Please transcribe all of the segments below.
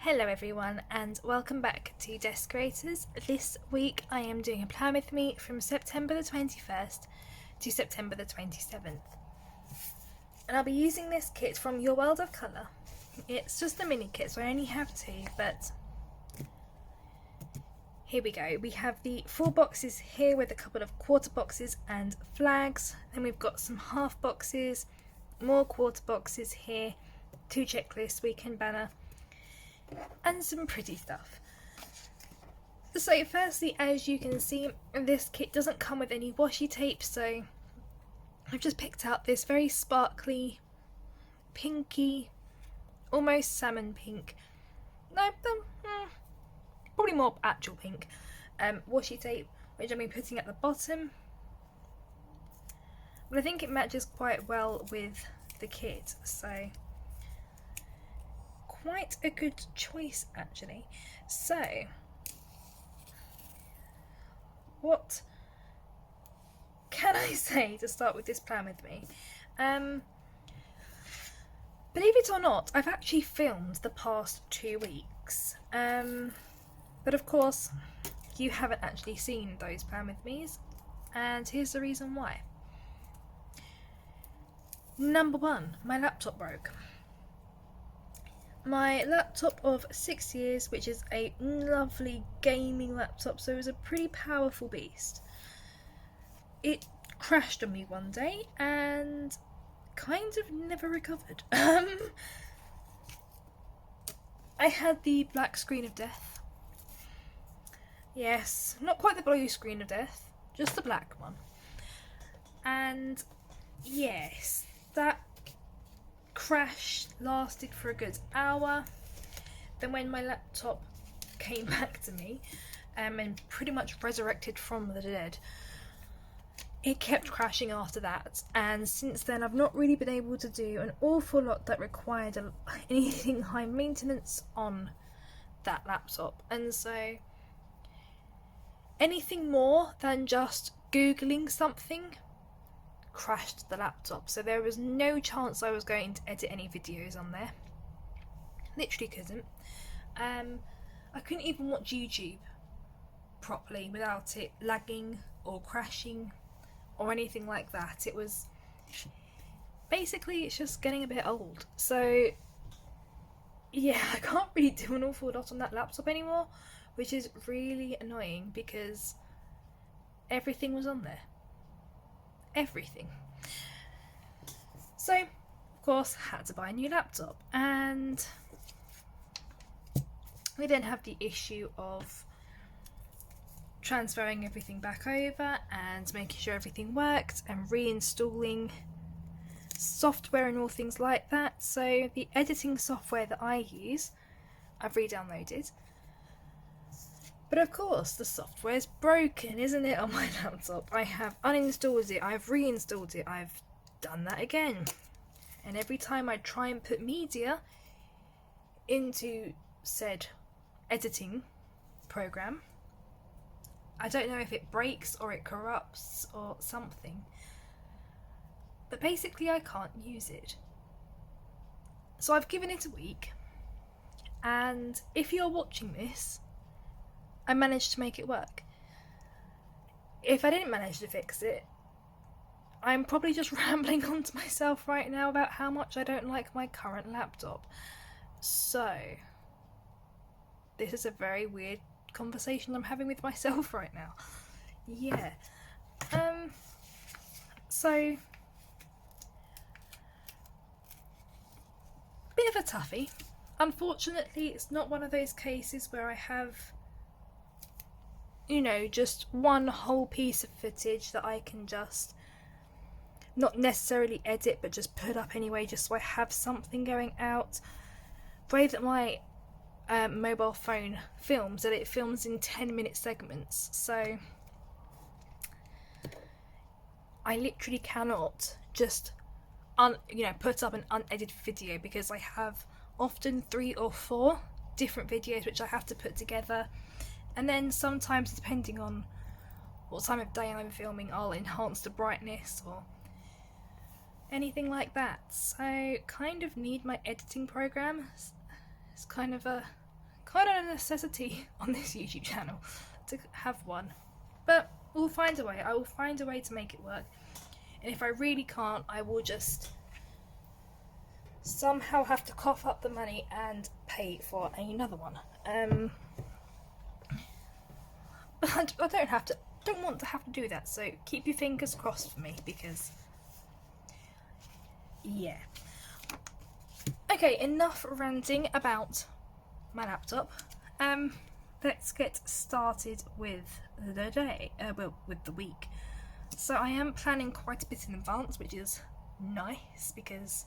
Hello everyone and welcome back to Deskorators. This week I am doing a plan with me from September the 21st to September the 27th. And I'll be using this kit from Your World of Colour. It's just a mini kit, so I only have two, but here we go. We have the 4 boxes here with a couple of quarter boxes and flags. Then we've got some half boxes, more quarter boxes here, 2 checklists, weekend banner, and some pretty stuff. So firstly, as you can see, this kit doesn't come with any washi tape, so I've just picked out this very sparkly, pinky, almost salmon pink, probably more actual pink, washi tape, which I'll be putting at the bottom. But I think it matches quite well with the kit, so quite a good choice actually. So what can I say to start with this plan with me? Believe it or not, I've actually filmed the past 2 weeks, but of course you haven't actually seen those plan with me's, and here's the reason why. Number 1, my laptop broke. My laptop of 6 years, which is a lovely gaming laptop, so it was a pretty powerful beast. It crashed on me one day and kind of never recovered. I had the black screen of death. Yes, not quite the blue screen of death, just the black one. And yes, that crash lasted for a good hour. Then when my laptop came back to me and pretty much resurrected from the dead, it kept crashing after that, and since then I've not really been able to do an awful lot that required anything high maintenance on that laptop, and so anything more than just googling something crashed the laptop, so there was no chance I was going to edit any videos on there. Literally couldn't. I couldn't even watch YouTube properly without it lagging or crashing or anything like that. It was basically, it's just getting a bit old, so yeah, I can't really do an awful lot on that laptop anymore, which is really annoying because everything was on there. Everything. So, of course, had to buy a new laptop, and we then have the issue of transferring everything back over and making sure everything worked and reinstalling software and all things like that. So the editing software that I use, I've re-downloaded. But of course, the software's broken, isn't it, on my laptop? I have uninstalled it, I've reinstalled it, I've done that again. And every time I try and put media into said editing program, I don't know if it breaks or it corrupts or something, but basically I can't use it. So I've given it a week, and if you're watching this, I managed to make it work. If I didn't manage to fix it, I'm probably just rambling on to myself right now about how much I don't like my current laptop. So, this is a very weird conversation I'm having with myself right now. Yeah. So, bit of a toughie. Unfortunately, it's not one of those cases where I have, just one whole piece of footage that I can just not necessarily edit but just put up anyway, just so I have something going out. The way that my mobile phone films, that it films in 10-minute segments, so I literally cannot just put up an unedited video, because I have often 3 or 4 different videos which I have to put together, and then sometimes, depending on what time of day I'm filming, I'll enhance the brightness or anything like that. So kind of need my editing program. It's kind of a kind of a necessity on this YouTube channel to have one. But we'll find a way. I will find a way to make it work. And if I really can't, I will just somehow have to cough up the money and pay for another one. But I don't want to have to do that, so keep your fingers crossed for me, because yeah. Okay, enough ranting about my laptop. Let's get started with the day, with the week. So I am planning quite a bit in advance, which is nice because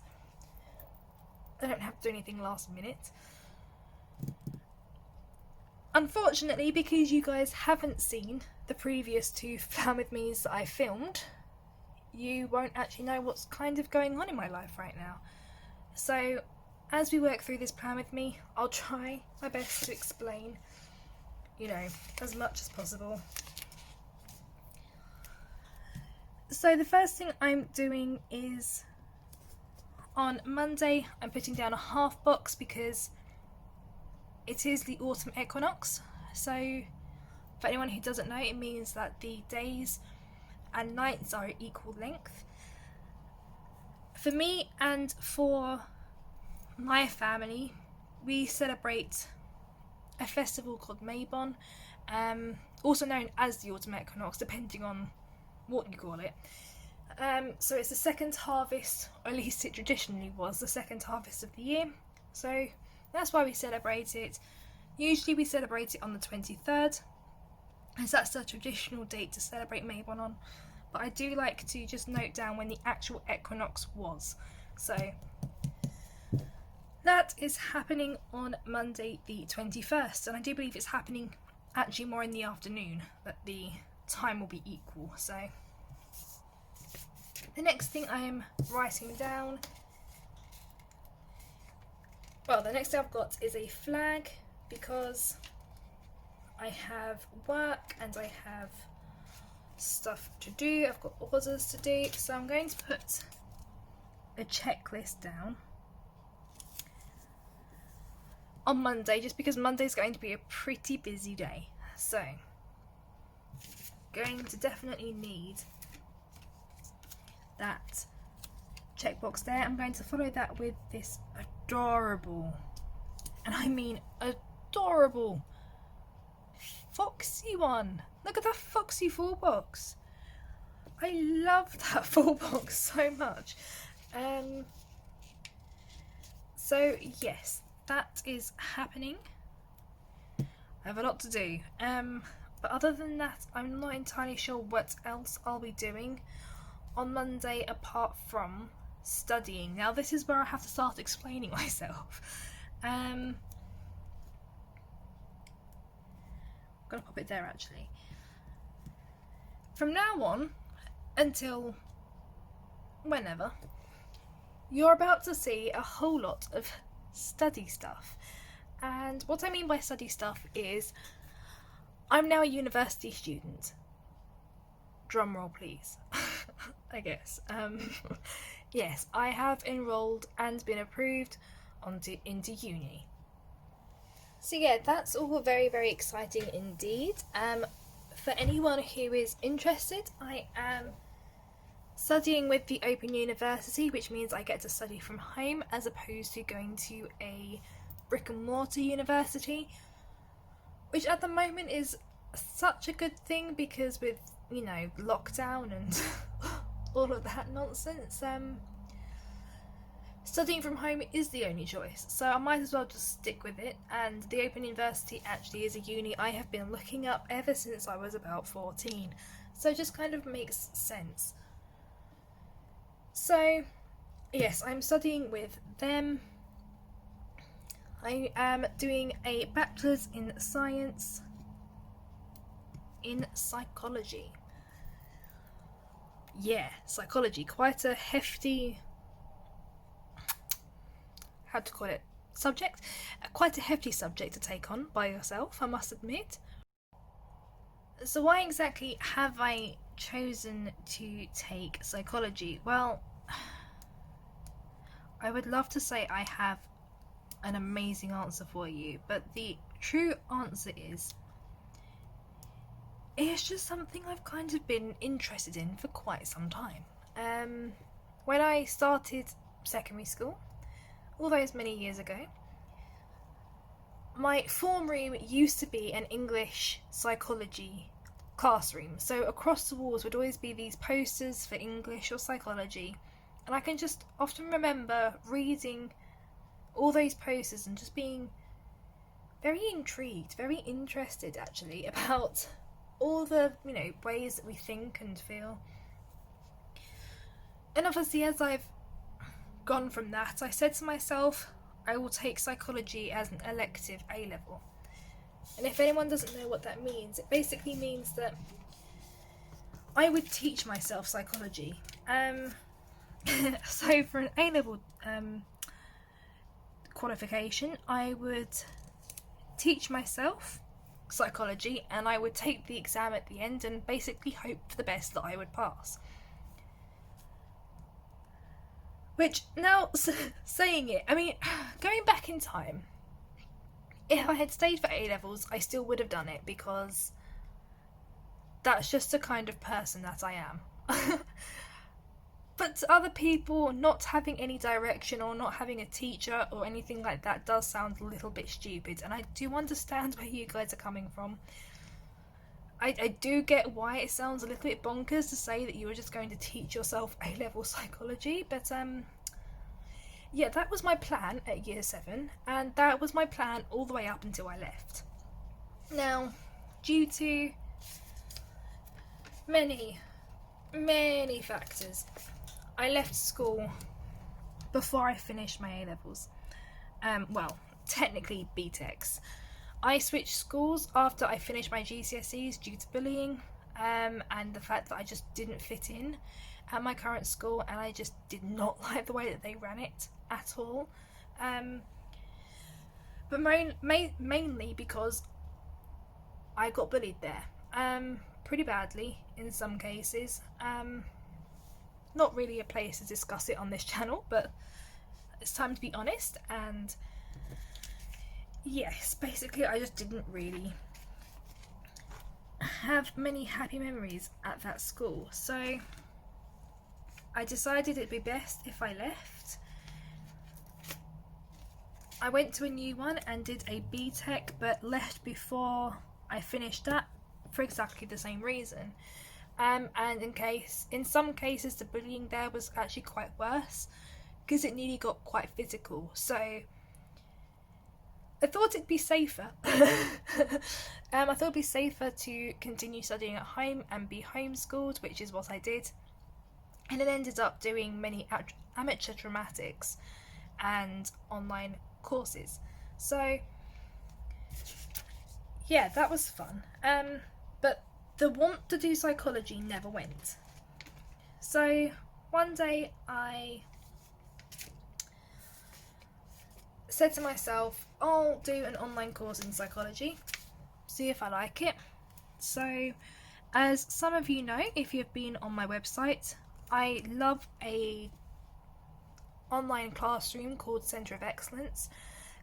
I don't have to do anything last minute. Unfortunately, because you guys haven't seen the previous 2 Plan With Me's that I filmed, you won't actually know what's kind of going on in my life right now. So as we work through this Plan With Me, I'll try my best to explain, you know, as much as possible. So the first thing I'm doing is, on Monday, I'm putting down a half box because it is the autumn equinox. So for anyone who doesn't know, it means that the days and nights are equal length. For me and for my family, we celebrate a festival called Mabon, also known as the autumn equinox, depending on what you call it. So it's the second harvest, or at least it traditionally was the second harvest of the year. So that's why we celebrate it. Usually we celebrate it on the 23rd, as that's the traditional date to celebrate Mabon on. But I do like to just note down when the actual equinox was. So that is happening on Monday the 21st, and I do believe it's happening actually more in the afternoon, but the time will be equal. So the next thing I am writing down, well, the next thing I've got is a flag, because I have work and I have stuff to do. I've got orders to do, so I'm going to put a checklist down on Monday, just because Monday's going to be a pretty busy day. So going to definitely need that checkbox there. I'm going to follow that with this adorable, and I mean adorable, foxy one. Look at that foxy full box. I love that full box so much. So yes, that is happening. I have a lot to do. But other than that, I'm not entirely sure what else I'll be doing on Monday apart from studying. Now this is where I have to start explaining myself. I'm gonna pop it there actually. From now on until whenever, you're about to see a whole lot of study stuff. And what I mean by study stuff is, I'm now a university student. Drum roll please. I guess. Yes, I have enrolled and been approved into uni. So yeah, that's all very, very exciting indeed. For anyone who is interested, I am studying with the Open University, which means I get to study from home as opposed to going to a brick and mortar university, which at the moment is such a good thing because with, you know, lockdown and all of that nonsense, studying from home is the only choice, so I might as well just stick with it. And the Open University actually is a uni I have been looking up ever since I was about 14, so it just kind of makes sense. So yes, I'm studying with them. I am doing a bachelor's in science in psychology. Yeah, psychology, quite a hefty, how to call it, subject, quite a hefty subject to take on by yourself, I must admit. So why exactly have I chosen to take psychology? Well, I would love to say I have an amazing answer for you, but the true answer is it's just something I've kind of been interested in for quite some time. When I started secondary school, all those many years ago, my form room used to be an English psychology classroom. So across the walls would always be these posters for English or psychology, and I can just often remember reading all those posters and just being very intrigued, very interested actually about all the, ways that we think and feel. And obviously as I've gone from that, I said to myself, I will take psychology as an elective A-level. And if anyone doesn't know what that means, it basically means that I would teach myself psychology. So for an A-level qualification, I would teach myself psychology, and I would take the exam at the end and basically hope for the best that I would pass. Which, now saying it, I mean, going back in time, if I had stayed for A-levels, I still would have done it, because that's just the kind of person that I am. But to other people, not having any direction or not having a teacher or anything like that does sound a little bit stupid, and I do understand where you guys are coming from. I do get why it sounds a little bit bonkers to say that you were just going to teach yourself A-level psychology, but yeah, that was my plan at year 7, and that was my plan all the way up until I left. Now, due to many factors, I left school before I finished my A-levels. Well, technically BTECs. I switched schools after I finished my GCSEs due to bullying, and the fact that I just didn't fit in at my current school, and I just did not like the way that they ran it at all. But mainly because I got bullied there, pretty badly in some cases. Not really a place to discuss it on this channel, but it's time to be honest. And yes, basically I just didn't really have many happy memories at that school, so I decided it'd be best if I left. I went to a new one and did a BTEC, but left before I finished that for exactly the same reason. And in some cases the bullying there was actually quite worse, because it nearly got quite physical, so I thought it'd be safer. I thought it'd be safer to continue studying at home and be homeschooled, which is what I did, and then ended up doing many amateur dramatics and online courses. So yeah, that was fun. But the want to do psychology never went. So one day I said to myself, I'll do an online course in psychology, see if I like it. So, as some of you know, if you've been on my website, I love a online classroom called Centre of Excellence.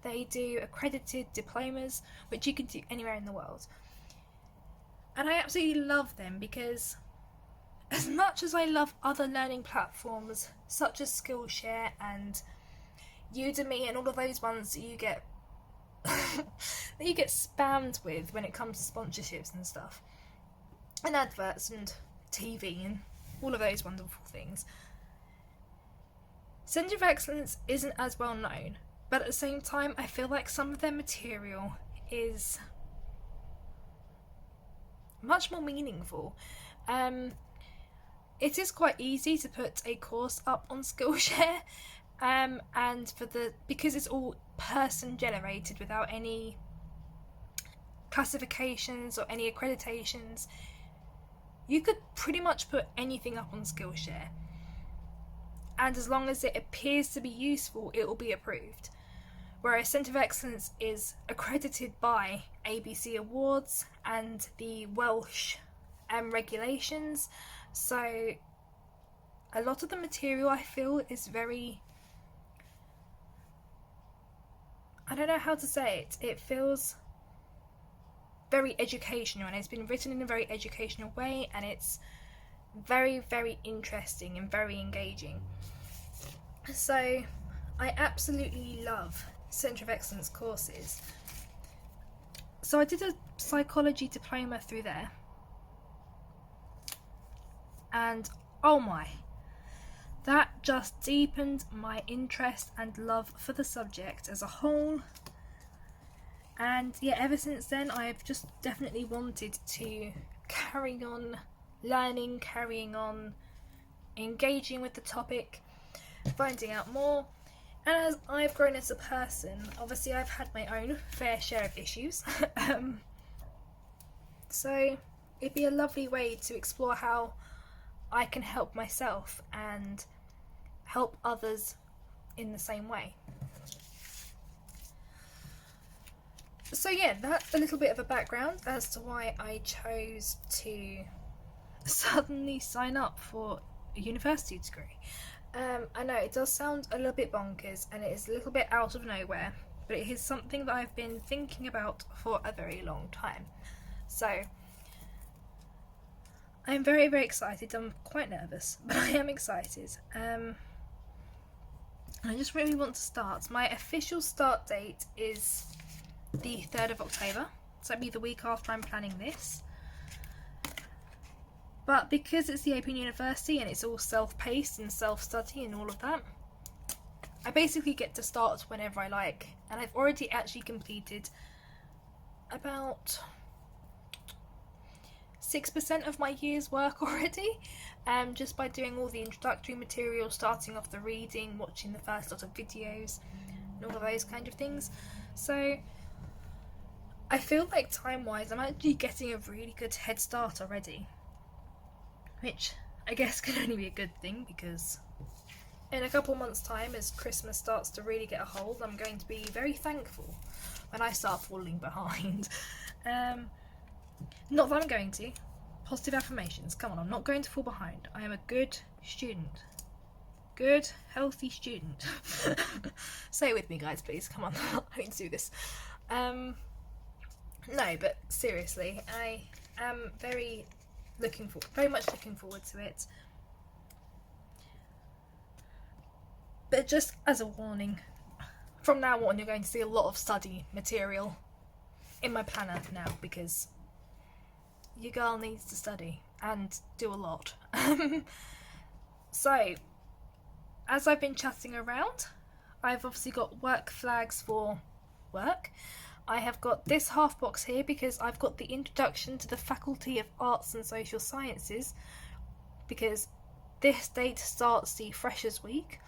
They do accredited diplomas, which you can do anywhere in the world. And I absolutely love them, because as much as I love other learning platforms such as Skillshare and Udemy and all of those ones that you get that you get spammed with when it comes to sponsorships and stuff, and adverts and TV and all of those wonderful things, Centre of Excellence isn't as well known, but at the same time I feel like some of their material is much more meaningful. It is quite easy to put a course up on Skillshare, and because it's all person generated without any classifications or any accreditations, you could pretty much put anything up on Skillshare, and as long as it appears to be useful, it will be approved. Whereas Centre of Excellence is accredited by ABC Awards and the Welsh regulations, so a lot of the material I feel is very I don't know how to say it. It feels very educational, and it's been written in a very educational way, and it's very, very interesting and very engaging. So I absolutely love Centre of Excellence courses. So I did a psychology diploma through there, and oh my, that just deepened my interest and love for the subject as a whole. And yeah, ever since then I've just definitely wanted to carry on learning, carrying on engaging with the topic, finding out more. And as I've grown as a person, obviously I've had my own fair share of issues. So it'd be a lovely way to explore how I can help myself and help others in the same way. So yeah, that's a little bit of a background as to why I chose to suddenly sign up for a university degree. I know it does sound a little bit bonkers and it is a little bit out of nowhere, but it is something that I've been thinking about for a very long time. So I'm very, very excited. I'm quite nervous, but I am excited. I just really want to start. My official start date is the 3rd of October, so it'll be the week after I'm planning this. But because it's the Open University and it's all self-paced and self-study and all of that, I basically get to start whenever I like. And I've already actually completed about 6% of my year's work already, just by doing all the introductory material, starting off the reading, watching the first lot of videos, and all of those kind of things. So I feel like time-wise I'm actually getting a really good head start already, which I guess can only be a good thing, because in a couple months' time, as Christmas starts to really get a hold, I'm going to be very thankful when I start falling behind. Not that I'm going to. Positive affirmations. Come on, I'm not going to fall behind. I am a good student. Good, healthy student. Say it with me, guys, please. Come on, I need to do this. No, but seriously, I am very much looking forward to it. But just as a warning, from now on you're going to see a lot of study material in my planner now, because your girl needs to study and do a lot. So, as I've been chatting around, I've obviously got work flags for work. I have got this half box here because I've got the Introduction to the Faculty of Arts and Social Sciences, because this date starts the Freshers Week.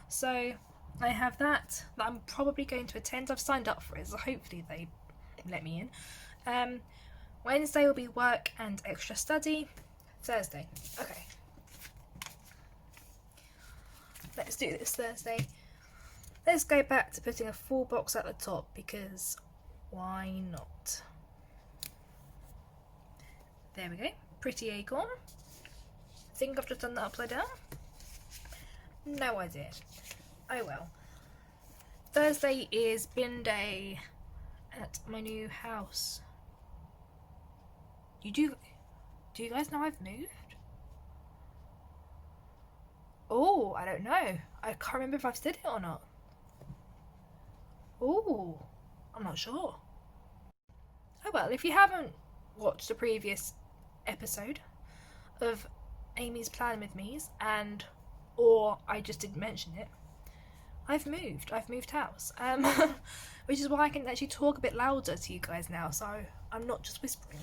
So I have that I'm probably going to attend. I've signed up for it, so hopefully they let me in. Wednesday will be work and extra study. Thursday. Okay. Let's do this Thursday. Let's go back to putting a full box at the top, because why not? There we go. Pretty acorn. I think I've just done that upside down. No idea. Oh well. Thursday is bin day at my new house. Do you guys know I've moved? Oh, I don't know. I can't remember if I've said it or not. Oh, I'm not sure. Oh well, if you haven't watched a previous episode of Amy's Plan with Me's, or I just didn't mention it, I've moved house, which is why I can actually talk a bit louder to you guys now, so I'm not just whispering.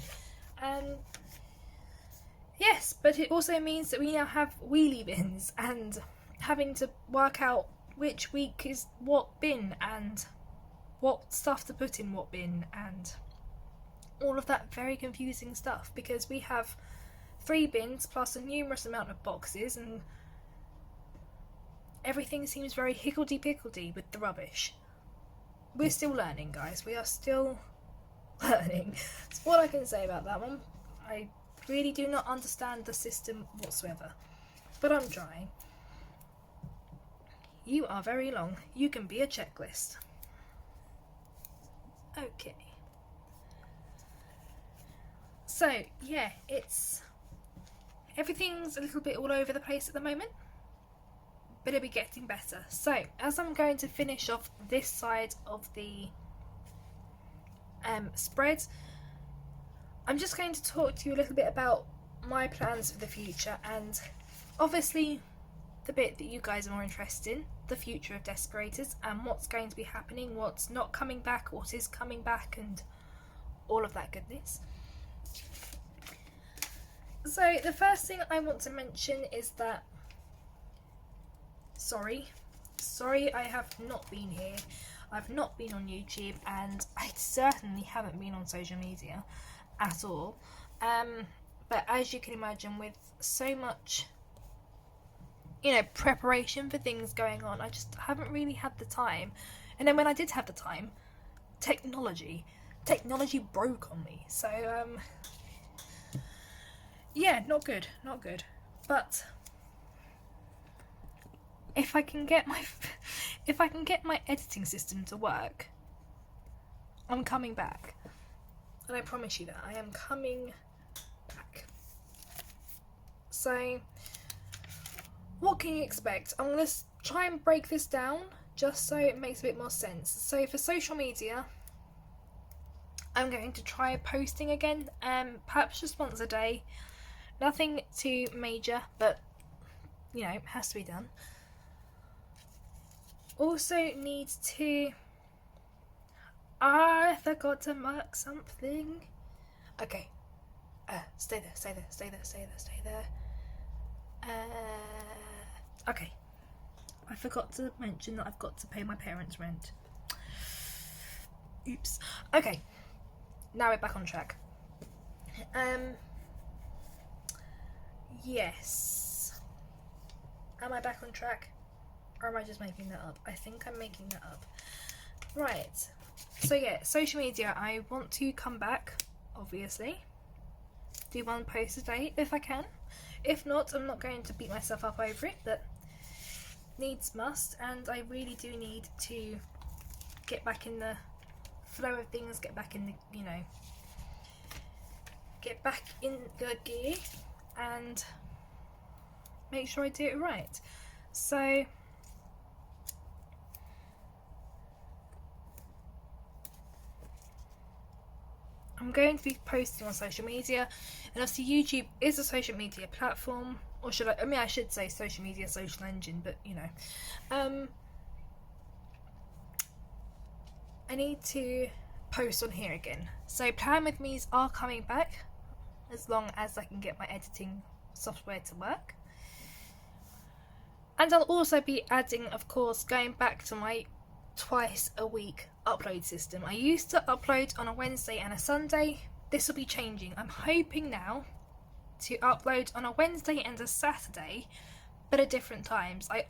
Yes, but it also means that we now have wheelie bins, and having to work out which week is what bin and what stuff to put in what bin and all of that very confusing stuff, because we have 3 bins plus a numerous amount of boxes, and everything seems very higgledy-piggledy with the rubbish. We're still learning, guys. We are still learning. That's what I can say about that one. I really do not understand the system whatsoever, but I'm trying. You are very long. You can be a checklist. Okay. So, yeah, everything's a little bit all over the place at the moment, but it'll be getting better. So, as I'm going to finish off this side of the spread, I'm just going to talk to you a little bit about my plans for the future, and obviously the bit that you guys are more interested in, the future of Deskorators and what's going to be happening, what's not coming back, what is coming back, and all of that goodness. So the first thing I want to mention is that sorry I have not been here. I've not been on YouTube, and I certainly haven't been on social media at all. But as you can imagine, with so much preparation for things going on, I just haven't really had the time. And then when I did have the time, technology broke on me. So yeah, not good. But if I can get my editing system to work, I'm coming back. And I promise you that I am coming back. So what can you expect? I'm going to try and break this down just so it makes a bit more sense. So for social media, I'm going to try posting again, perhaps just once a day. Nothing too major, but it has to be done. Also need to... I forgot to mark something. Okay. Stay there. Okay. I forgot to mention that I've got to pay my parents' rent. Oops. Okay. Now we're back on track. Yes. Am I back on track? Or am I just making that up? I think I'm making that up. Right. So yeah, social media, I want to come back, obviously. Do one post a day if I can. If not, I'm not going to beat myself up over it, but needs must, and I really do need to get back in the flow of things, get back in the, get back in the gear and make sure I do it right. So I'm going to be posting on social media, and obviously YouTube is a social media platform, or I should say social media, social engine, but I need to post on here again. So Plan With Me's are coming back, as long as I can get my editing software to work. And I'll also be adding, of course, going back to my twice a week upload system. I used to upload on a Wednesday and a Sunday. This will be changing. I'm hoping now to upload on a Wednesday and a Saturday, but at different times. When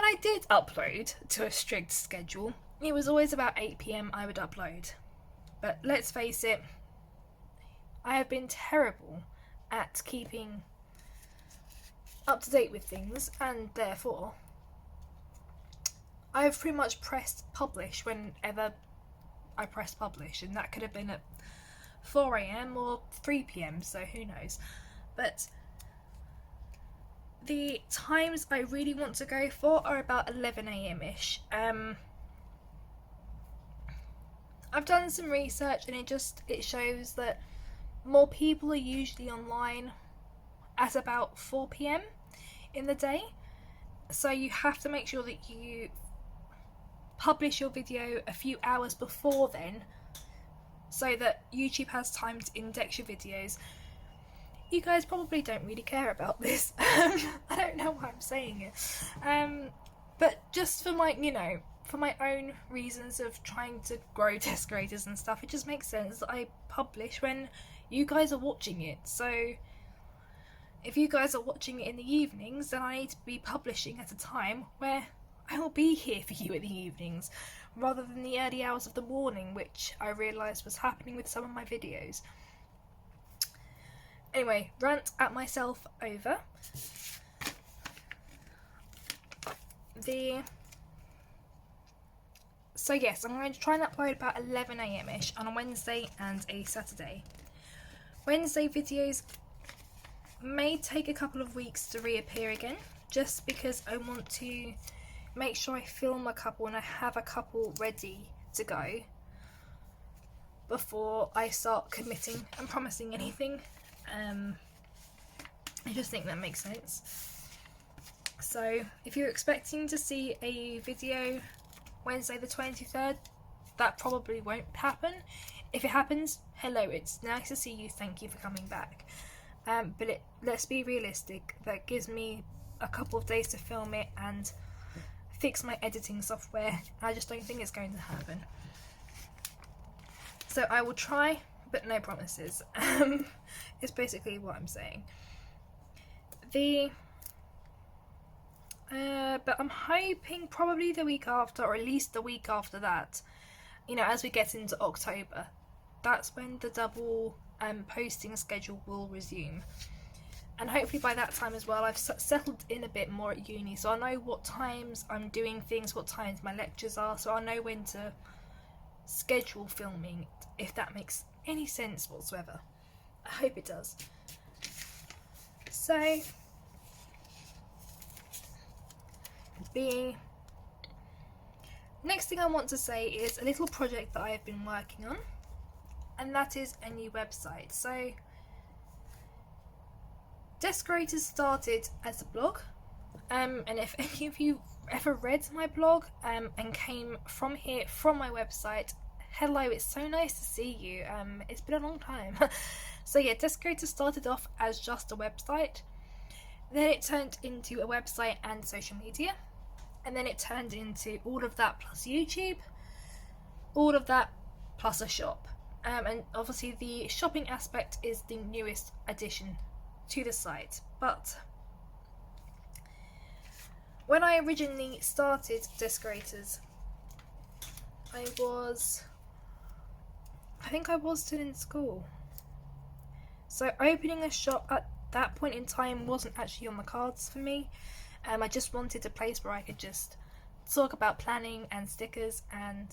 I did upload to a strict schedule, it was always about 8 PM I would upload. But let's face it, I have been terrible at keeping up to date with things, and therefore I've pretty much pressed publish whenever I pressed publish, and that could have been at 4 AM or 3 PM, so who knows. But the times I really want to go for are about 11 AM-ish. I've done some research, and it shows that more people are usually online at about 4 PM in the day, so you have to make sure that you publish your video a few hours before then, so that YouTube has time to index your videos. You guys probably don't really care about this. I don't know why I'm saying it, but just for my own reasons of trying to grow Deskorators and stuff, it just makes sense that I publish when you guys are watching it. So if you guys are watching it in the evenings, then I need to be publishing at a time where I will be here for you in the evenings, rather than the early hours of the morning, which I realised was happening with some of my videos. Anyway, rant at myself over. So yes, I'm going to try and upload about 11 AM-ish on a Wednesday and a Saturday. Wednesday videos may take a couple of weeks to reappear again, just because I want to make sure I film a couple and I have a couple ready to go before I start committing and promising anything. I just think that makes sense. So if you're expecting to see a video Wednesday the 23rd, that probably won't happen. If it happens, hello, it's nice to see you, thank you for coming back. But let's be realistic, that gives me a couple of days to film it and fix my editing software. I just don't think it's going to happen. So I will try, but no promises. It's basically what I'm saying. But I'm hoping probably the week after, or at least the week after that, you know, as we get into October, that's when the double posting schedule will resume. And hopefully by that time as well, I've settled in a bit more at uni, so I know what times I'm doing things, what times my lectures are, so I know when to schedule filming, if that makes any sense whatsoever. I hope it does. So the next thing I want to say is a little project that I have been working on, and that is a new website. So Deskorators started as a blog, and if any of you ever read my blog and came from here, from my website, hello, it's so nice to see you. It's been a long time. So yeah, Deskorators started off as just a website, then it turned into a website and social media, and then it turned into all of that plus YouTube, all of that plus a shop. And obviously the shopping aspect is the newest addition to the site. But when I originally started Deskorators, I think I was still in school. So opening a shop at that point in time wasn't actually on the cards for me. I just wanted a place where I could just talk about planning and stickers and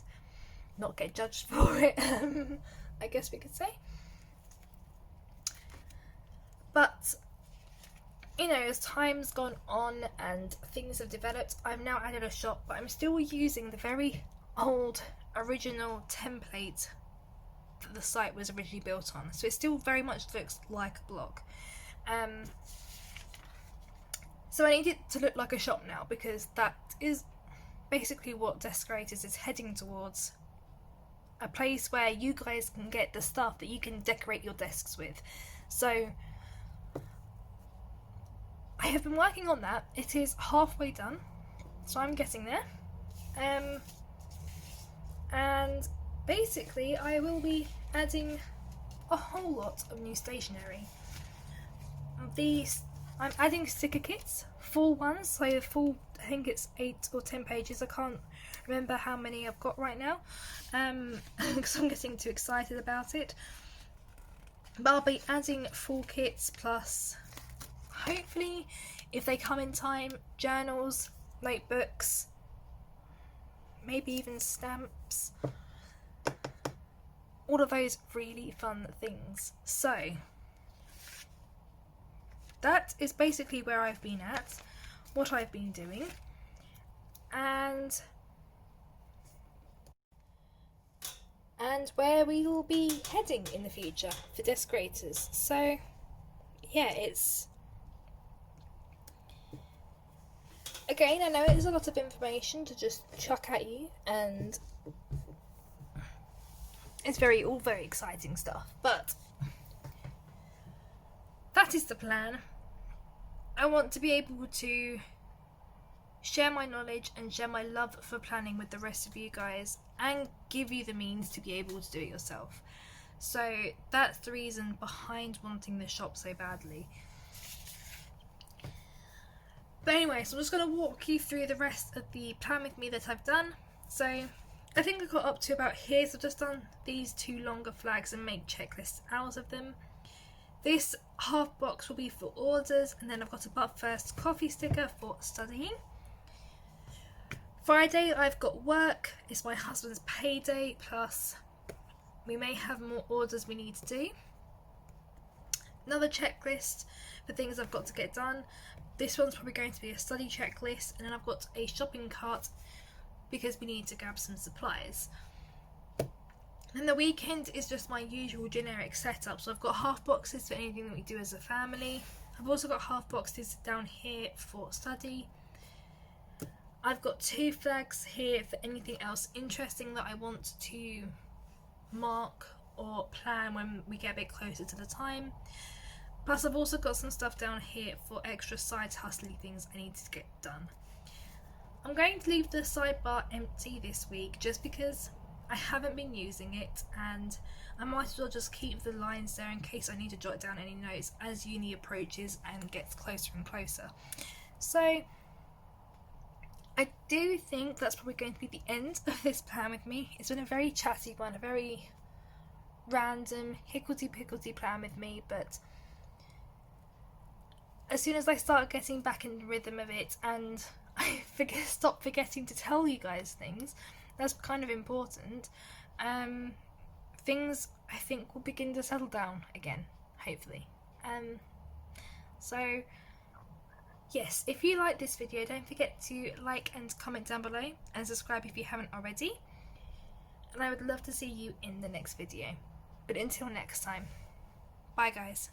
not get judged for it, I guess we could say. But, you know, as time's gone on and things have developed, I've now added a shop, but I'm still using the very old original template that the site was originally built on. So it still very much looks like a blog. So I need it to look like a shop now, because that is basically what Deskorators is heading towards. A place where you guys can get the stuff that you can decorate your desks with. So I have been working on that. It is halfway done, so I'm getting there. And basically I will be adding a whole lot of new stationery. I'm adding sticker kits, full ones, so full, I think it's 8 or 10 pages, I can't remember how many I've got right now, because I'm getting too excited about it. But I'll be adding full kits, plus hopefully, if they come in time, journals, notebooks, maybe even stamps, all of those really fun things. So that is basically where I've been at, what I've been doing, and where we will be heading in the future for Deskorators. So yeah, it's, again, I know it is a lot of information to just chuck at you, and it's all very exciting stuff, but that is the plan. I want to be able to share my knowledge and share my love for planning with the rest of you guys, and give you the means to be able to do it yourself. So that's the reason behind wanting this shop so badly. But anyway, so I'm just going to walk you through the rest of the plan with me that I've done. So I think I got up to about here, so I've just done these 2 longer flags and make checklists out of them. This half box will be for orders, and then I've got a but first coffee sticker for studying. Friday I've got work, it's my husband's payday, plus we may have more orders we need to do. Another checklist for things I've got to get done. This one's probably going to be a study checklist, and then I've got a shopping cart because we need to grab some supplies. And the weekend is just my usual generic setup, so I've got half boxes for anything that we do as a family. I've also got half boxes down here for study. I've got 2 flags here for anything else interesting that I want to mark or plan when we get a bit closer to the time. Plus I've also got some stuff down here for extra side hustly things I need to get done. I'm going to leave the sidebar empty this week just because I haven't been using it, and I might as well just keep the lines there in case I need to jot down any notes as uni approaches and gets closer and closer. So I do think that's probably going to be the end of this plan with me. It's been a very chatty one, a very random higgledy-piggledy plan with me, but as soon as I start getting back in the rhythm of it and I stop forgetting to tell you guys things, that's kind of important, things I think will begin to settle down again, hopefully. So yes, if you like this video, don't forget to like and comment down below and subscribe if you haven't already, and I would love to see you in the next video. But until next time, bye guys.